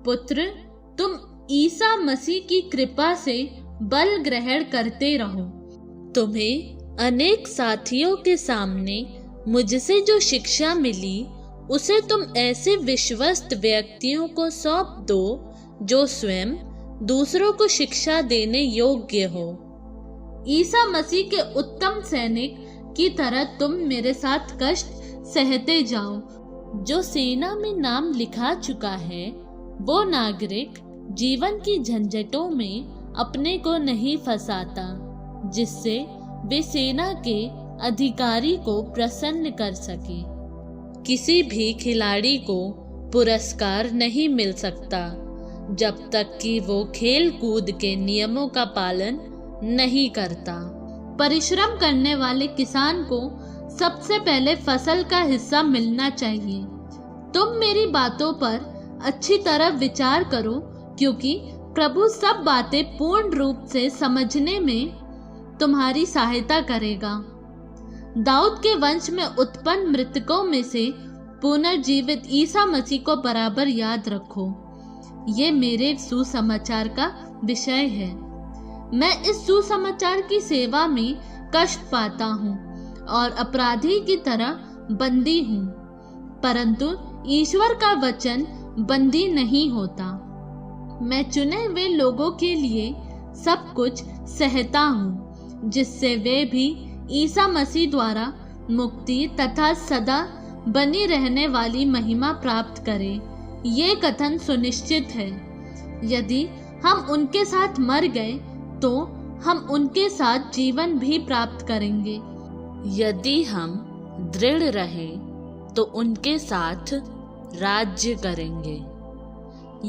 पुत्र, तुम ईसा मसीह की कृपा से बल ग्रहण करते रहो। तुम्हें अनेक साथियों के सामने मुझसे जो शिक्षा मिली, उसे तुम ऐसे विश्वस्त व्यक्तियों को सौंप दो जो स्वयं दूसरों को शिक्षा देने योग्य हो। ईसा मसीह के उत्तम सैनिक की तरह तुम मेरे साथ कष्ट सहते जाओ। जो सेना में नाम लिखा चुका है, वो नागरिक जीवन की झंझटों में अपने को नहीं फंसाता, जिससे वे सेना के अधिकारी को प्रसन्न कर सके। किसी भी खिलाड़ी को पुरस्कार नहीं मिल सकता जब तक कि वो खेल कूद के नियमों का पालन नहीं करता। परिश्रम करने वाले किसान को सबसे पहले फसल का हिस्सा मिलना चाहिए। तुम मेरी बातों पर अच्छी तरह विचार करो, क्योंकि प्रभु सब बातें पूर्ण रूप से समझने में तुम्हारी सहायता करेगा। दाऊद के वंश में उत्पन्न मृतकों में से पुनर्जीवित ईसा मसीह को बराबर याद रखो। ये मेरे सुसमाचार का विषय है। मैं इस सुसमाचार की सेवा में कष्ट पाता हूँ और अपराधी की तरह बंदी हूँ, परंतु ईश्वर का वचन बंदी नहीं होता। मैं चुने हुए लोगों के लिए सब कुछ सहता हूँ, जिससे वे भी ईसा मसीह द्वारा मुक्ति तथा सदा बनी रहने वाली महिमा प्राप्त करें। ये कथन सुनिश्चित है, यदि हम उनके साथ मर गए तो हम उनके साथ जीवन भी प्राप्त करेंगे। यदि हम दृढ़ रहें तो उनके साथ राज्य करेंगे।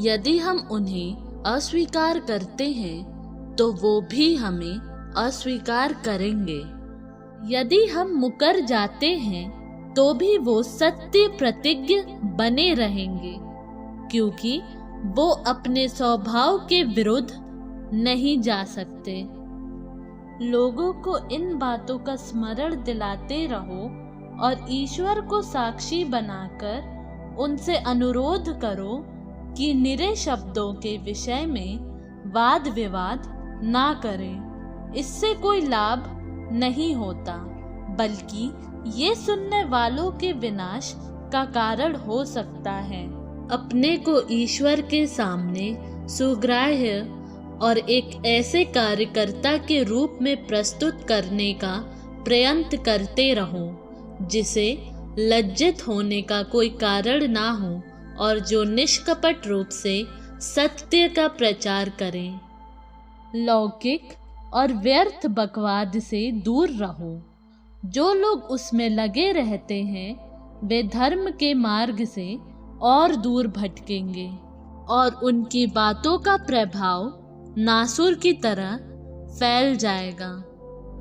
यदि हम उन्हें अस्वीकार करते हैं तो वो भी हमें अस्वीकार करेंगे। यदि हम मुकर जाते हैं तो भी वो सत्य प्रतिज्ञ बने रहेंगे, क्योंकि वो अपने स्वभाव के विरुद्ध नहीं जा सकते। लोगों को इन बातों का स्मरण दिलाते रहो और ईश्वर को साक्षी बनाकर उनसे अनुरोध करो कि निरे शब्दों के विषय में वाद विवाद ना करें। इससे कोई लाभ नहीं होता, बल्कि ये सुनने वालों के विनाश का कारण हो सकता है। अपने को ईश्वर के सामने सुग्राह्य और एक ऐसे कार्यकर्ता के रूप में प्रस्तुत करने का प्रयत्न करते रहो, जिसे लज्जित होने का कोई कारण ना हो और जो निष्कपट रूप से सत्य का प्रचार करें। लौकिक और व्यर्थ बकवाद से दूर रहो। जो लोग उसमें लगे रहते हैं वे धर्म के मार्ग से और दूर भटकेंगे और उनकी बातों का प्रभाव नासूर की तरह फैल जाएगा।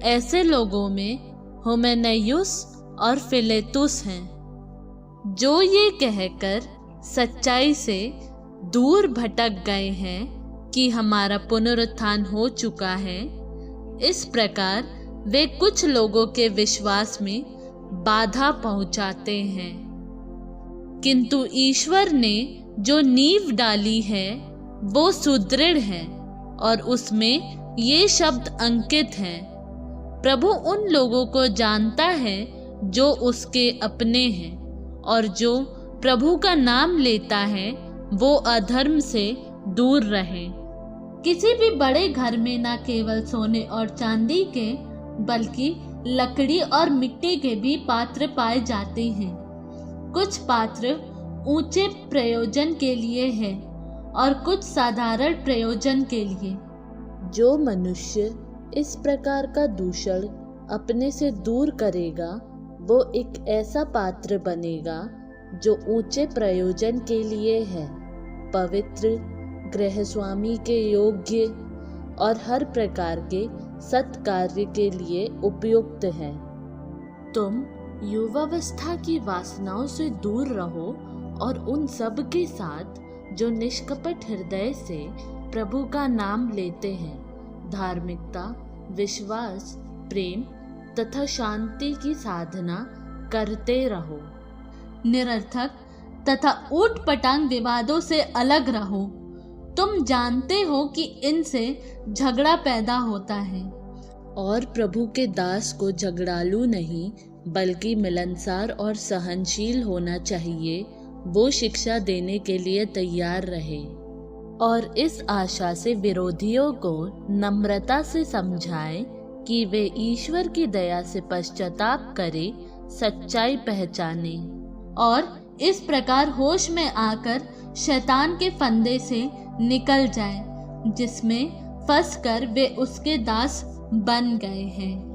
ऐसे लोगों में हुमेनयुस और फिलेतुस हैं, जो ये कहकर सच्चाई से दूर भटक गए हैं कि हमारा पुनरुत्थान हो चुका है। इस प्रकार वे कुछ लोगों के विश्वास में बाधा पहुंचाते हैं। किंतु ईश्वर ने जो नींव डाली है वो सुदृढ़ है और उसमें ये शब्द अंकित हैं, प्रभु उन लोगों को जानता है जो उसके अपने हैं, और जो प्रभु का नाम लेता है वो अधर्म से दूर रहे। किसी भी बड़े घर में न केवल सोने और चांदी के बल्कि लकड़ी और मिट्टी के भी पात्र पाए जाते हैं। कुछ पात्र ऊंचे प्रयोजन के लिए है और कुछ साधारण प्रयोजन के लिए। जो मनुष्य इस प्रकार का दूषण अपने से दूर करेगा वो एक ऐसा पात्र बनेगा जो ऊंचे प्रयोजन के लिए है, पवित्र, गृहस्वामी के योग्य और हर प्रकार के सत्कार्य के लिए उपयुक्त है। तुम युवावस्था की वासनाओं से दूर रहो और उन सब के साथ जो निष्कपट हृदय से प्रभु का नाम लेते हैं धार्मिकता, विश्वास, प्रेम तथा शांति की साधना करते रहो। निरर्थक तथा ऊट पटांग विवादों से अलग रहो। तुम जानते हो कि इनसे झगड़ा पैदा होता है। और प्रभु के दास को झगड़ालू नहीं बल्कि मिलनसार और सहनशील होना चाहिए। वो शिक्षा देने के लिए तैयार रहे और इस आशा से विरोधियों को नम्रता से समझाए कि वे ईश्वर की दया से पश्चाताप करे, सच्चाई पहचाने और इस प्रकार होश में आकर शैतान के फंदे से निकल जाए जिसमें फंसकर वे उसके दास बन गए हैं।